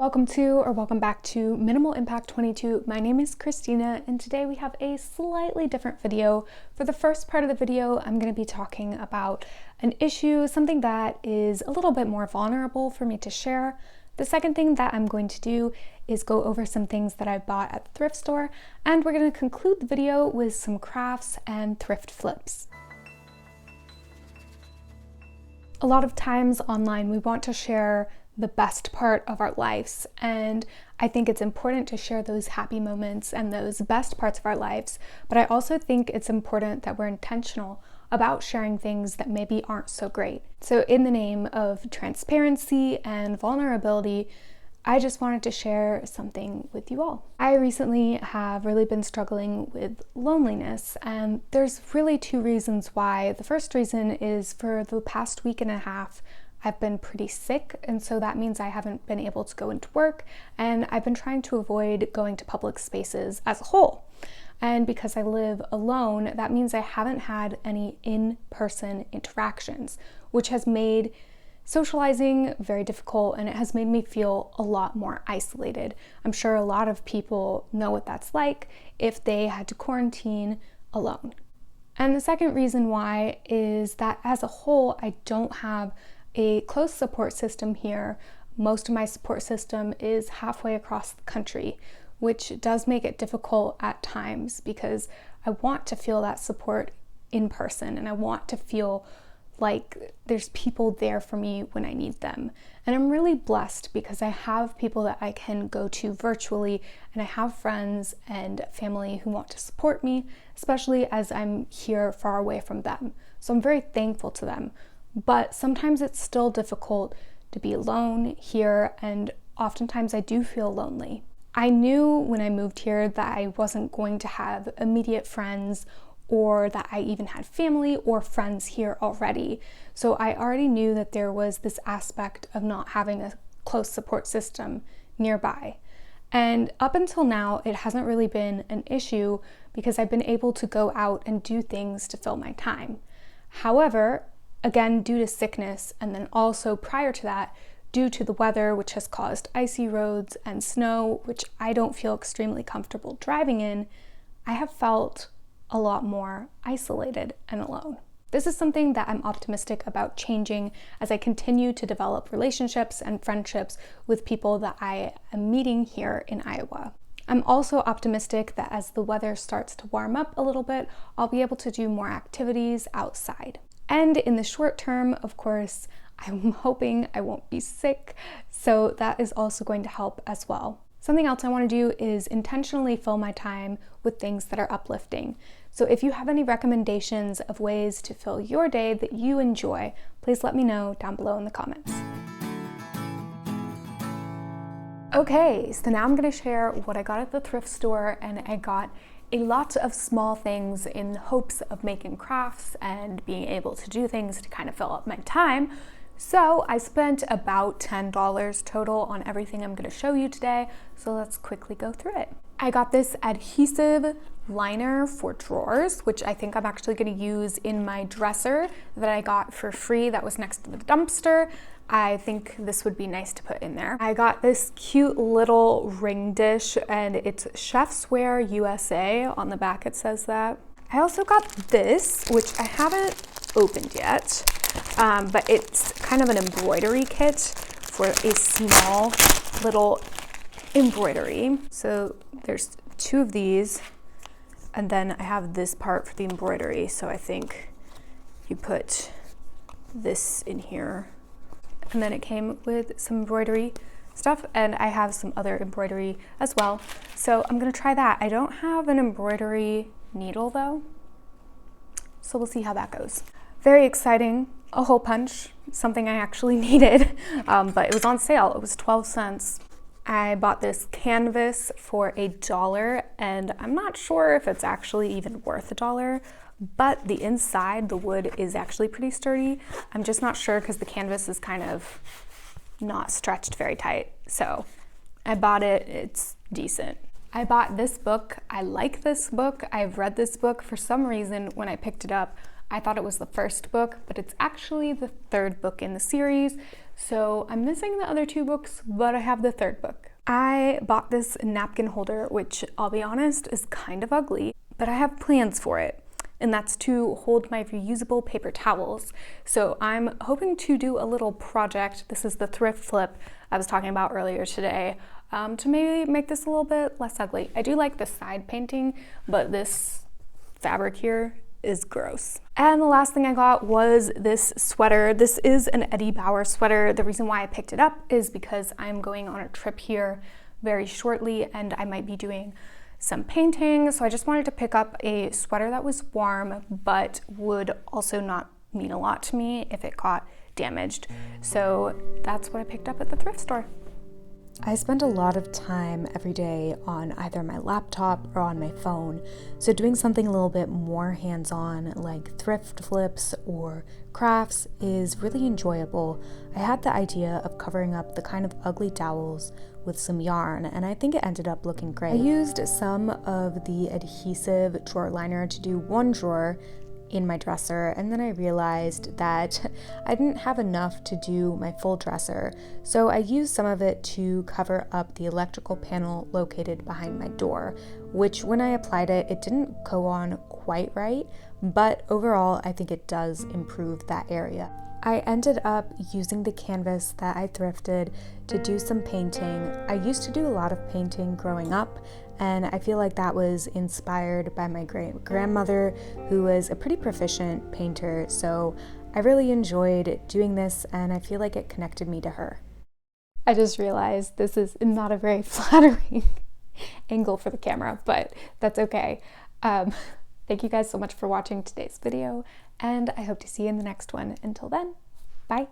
Welcome back to Minimal Impact 22. My name is Christina, and today we have a slightly different video. For the first part of the video, I'm going to be talking about an issue, something that is a little bit more vulnerable for me to share. The second thing that I'm going to do is go over some things that I bought at the thrift store, and we're going to conclude the video with some crafts and thrift flips. A lot of times online, we want to share the best part of our lives, and I think it's important to share those happy moments and those best parts of our lives, but I also think it's important that we're intentional about sharing things that maybe aren't so great. So in the name of transparency and vulnerability, I just wanted to share something with you all. I recently have really been struggling with loneliness, and there's really two reasons why. The first reason is for the past week and a half, I've been pretty sick, and so that means I haven't been able to go into work, and I've been trying to avoid going to public spaces as a whole. And because I live alone, that means I haven't had any in-person interactions, which has made socializing very difficult, and it has made me feel a lot more isolated. I'm sure a lot of people know what that's like if they had to quarantine alone. And the second reason why is that as a whole, I don't have a close support system here. Most of my support system is halfway across the country, which does make it difficult at times because I want to feel that support in person, and I want to feel like there's people there for me when I need them. And I'm really blessed because I have people that I can go to virtually, and I have friends and family who want to support me, especially as I'm here far away from them. So I'm very thankful to them. But sometimes it's still difficult to be alone here, and oftentimes I do feel lonely. I knew when I moved here that I wasn't going to have immediate friends, or that I even had family or friends here already. So I already knew that there was this aspect of not having a close support system nearby. And up until now, it hasn't really been an issue because I've been able to go out and do things to fill my time. However, again, due to sickness, and then also prior to that, due to the weather, which has caused icy roads and snow, which I don't feel extremely comfortable driving in, I have felt a lot more isolated and alone. This is something that I'm optimistic about changing as I continue to develop relationships and friendships with people that I am meeting here in Iowa. I'm also optimistic that as the weather starts to warm up a little bit, I'll be able to do more activities outside. And in the short term, of course, I'm hoping I won't be sick, so that is also going to help as well. Something else I want to do is intentionally fill my time with things that are uplifting. So if you have any recommendations of ways to fill your day that you enjoy, please let me know down below in the comments. Okay, so now I'm going to share what I got at the thrift store, and I got a lot of small things in hopes of making crafts and being able to do things to kind of fill up my time. So I spent about $10 total on everything I'm going to show you today, so let's quickly go through it. I got this adhesive liner for drawers, which I think I'm actually going to use in my dresser that I got for free that was next to the dumpster. I think this would be nice to put in there. I got this cute little ring dish, and it's Chef's Wear USA. On the back it says that. I also got this, which I haven't opened yet, but it's kind of an embroidery kit for a small little embroidery. So there's two of these, and then I have this part for the embroidery. So I think you put this in here. And then it came with some embroidery stuff, and I have some other embroidery as well. So I'm gonna try that. I don't have an embroidery needle though, so we'll see how that goes. Very exciting, a hole punch, something I actually needed, but it was on sale. It was 12 cents. I bought this canvas for $1, and I'm not sure if it's actually even worth $1, but the inside, the wood is actually pretty sturdy. I'm just not sure because the canvas is kind of not stretched very tight. So I bought it, it's decent. I bought this book. I like this book. I've read this book. For some reason, when I picked it up, I thought it was the first book, but it's actually the third book in the series. So I'm missing the other 2 books, but I have the 3rd book. I bought this napkin holder, which I'll be honest is kind of ugly, but I have plans for it. And that's to hold my reusable paper towels. So I'm hoping to do a little project. This is the thrift flip I was talking about earlier today, to maybe make this a little bit less ugly. I do like the side painting, but this fabric here is gross. And the last thing I got was this sweater. This is an Eddie Bauer sweater. The reason why I picked it up is because I'm going on a trip here very shortly and I might be doing some painting, so I just wanted to pick up a sweater that was warm but would also not mean a lot to me if it got damaged. So that's what I picked up at the thrift store. I spend a lot of time every day on either my laptop or on my phone, so doing something a little bit more hands-on like thrift flips or crafts is really enjoyable. I had the idea of covering up the kind of ugly dowels with some yarn, and I think it ended up looking great. I used some of the adhesive drawer liner to do one drawer in my dresser, and then I realized that I didn't have enough to do my full dresser, so I used some of it to cover up the electrical panel located behind my door, which when I applied it, it didn't go on quite right, but overall I think it does improve that area. I ended up using the canvas that I thrifted to do some painting. I used to do a lot of painting growing up, and I feel like that was inspired by my grandmother, who was a pretty proficient painter, so I really enjoyed doing this and I feel like it connected me to her. I just realized this is not a very flattering angle for the camera, but that's okay. Thank you guys so much for watching today's video, and I hope to see you in the next one. Until then, bye.